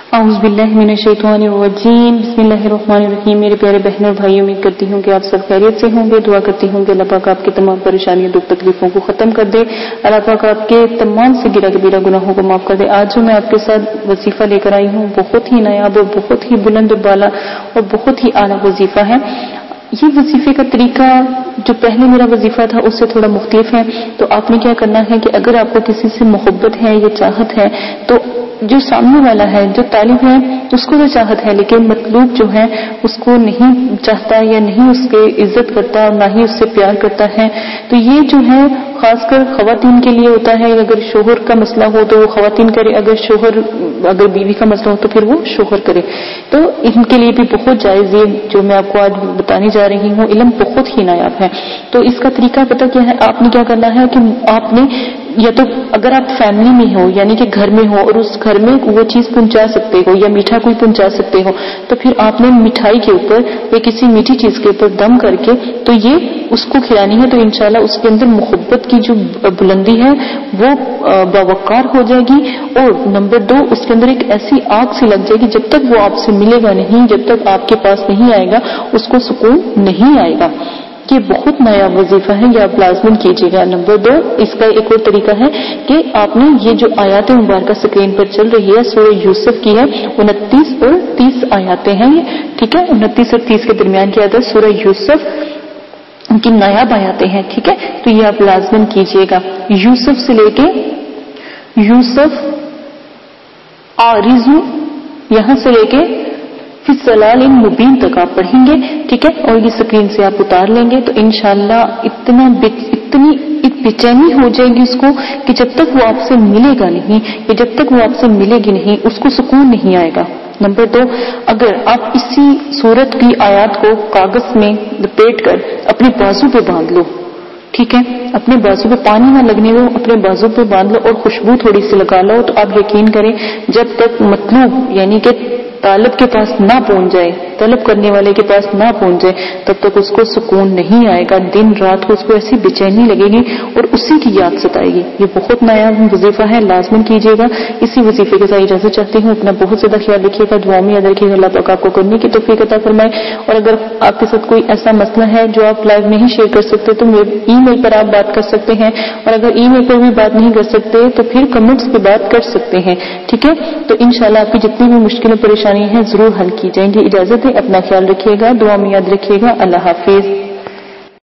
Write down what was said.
اعوذ باللہ من الشیطان الرجیم، بسم اللہ الرحمن الرحیم۔ میرے پیارے بہنوں اور بھائیوں، امید کرتی ہوں کہ آپ سب خیریت سے ہوں گے۔ دعا کرتی ہوں کہ اللہ پاک آپ کی تمام پریشانیوں دکھ تکلیفوں کو ختم کر دے، اللہ پاک آپ کے تمام صغیرہ کبیرہ گناہوں کو معاف کر دے۔ آج جو میں آپ کے ساتھ وظیفہ لے کر آئی ہوں، بہت ہی نایاب اور بہت ہی بلند و بالا اور بہت ہی اعلیٰ وظیفہ ہے۔ یہ وظیفے کا طریقہ جو پہلے میرا وظیفہ تھا اس سے تھوڑا مختلف ہے۔ تو آپ نے کیا کرنا ہے کہ اگر آپ کو کسی سے محبت ہے یا چاہت ہے، تو جو سامنے والا ہے، جو طالب ہے، اس کو تو چاہت ہے لیکن مطلوب جو ہے اس کو نہیں چاہتا یا نہیں اس کے عزت کرتا اور نہ ہی اس سے پیار کرتا ہے، تو یہ جو ہے خاص کر خواتین کے لیے ہوتا ہے۔ اگر شوہر کا مسئلہ ہو تو وہ خواتین کرے، اگر بیوی کا مسئلہ ہو تو پھر وہ شوہر کرے۔ تو ان کے لیے بھی بہت جائز ہے جو میں آپ کو آج بتانے جا رہی ہوں، علم بہت ہی نایاب ہے۔ تو اس کا طریقہ پتہ کیا ہے؟ آپ نے کیا کرنا ہے کہ آپ نے یا تو اگر آپ فیملی میں ہو یعنی کہ گھر میں ہو اور اس گھر میں وہ چیز پہنچا سکتے ہو یا میٹھا کوئی پہنچا سکتے ہو، تو پھر آپ نے مٹھائی کے اوپر یا کسی میٹھی چیز کے اوپر دم کر کے تو یہ اس کو کھلانی ہے۔ تو انشاءاللہ اس کے اندر محبت کی جو بلندی ہے وہ باوقار ہو جائے گی، اور نمبر 2 اس کے اندر ایک ایسی آگ سی لگ جائے گی، جب تک وہ آپ سے ملے گا نہیں، جب تک آپ کے پاس نہیں آئے گا اس کو سکون نہیں آئے گا۔ یہ بہت نیا وظیفہ ہے، یہ آپ لازمن کیجیے گا۔ نمبر 2 اس کا ایک اور طریقہ ہے کہ آپ نے یہ جو آیات مبارکہ اسکرین پر چل رہی ہے سورہ یوسف کی ہے، 29 اور 30 آیاتیں ہیں یہ، ٹھیک ہے، 29 اور 30 کے درمیان کی آیات ہے سورہ یوسف کی نایاب آیاتیں ہیں، ٹھیک ہے۔ تو یہ آپ لازمن کیجیے گا۔ یوسف سے لے کے یوسف آرزو یہاں سے لے کے فی الضلال مبین تک آپ پڑھیں گے، ٹھیک ہے، اور یہ اسکرین سے آپ اتار لیں گے تو انشاءاللہ اتنی بےچینی ہو جائے گی اس کو کہ جب تک وہ آپ سے ملے گا نہیں یا جب تک وہ آپ سے ملے گی نہیں اس کو سکون نہیں آئے گا۔ نمبر 2 اگر آپ اسی سورت کی آیات کو کاغذ میں لپیٹ کر اپنے بازو پہ باندھ لو، ٹھیک ہے، اپنے بازو پہ پانی نہ لگنے دو، اپنے بازو پہ باندھ لو اور خوشبو تھوڑی سی لگا لو، تو آپ یقین کریں جب تک مطلوب یعنی کہ طالب کے پاس نہ پہنچ جائے، طلب کرنے والے کے پاس نہ پہنچ جائے، تب تک اس کو سکون نہیں آئے گا۔ دن رات کو اس کو ایسی بے چینی لگے گی اور اسی کی یاد ستائے گی۔ یہ بہت نیا وظیفہ ہے، لازمن کیجیے گا۔ اسی وظیفے کے ساتھ اجازت چاہتی ہوں، اپنا بہت زیادہ خیال رکھیے گا، دعا میں یاد رکھیے گا، اللہ پاک آپ کو کرنے کی توفیق عطا فرمائے۔ اور اگر آپ کے ساتھ کوئی ایسا مسئلہ ہے جو آپ لائیو نہیں شیئر کر سکتے تو ای میل پر آپ بات کر سکتے ہیں، اور اگر ای میل پر بھی بات نہیں کر سکتے تو پھر کمنٹس پہ بات کر سکتے ہیں، ٹھیک ہے۔ تو انشاءاللہ آپ کی جتنی بھی مشکلیں پریشانی ہیں ضرور حل کی جائیں گی۔ اجازت ہے، اپنا خیال رکھیے گا، دعا میں یاد رکھیے گا، اللہ حافظ۔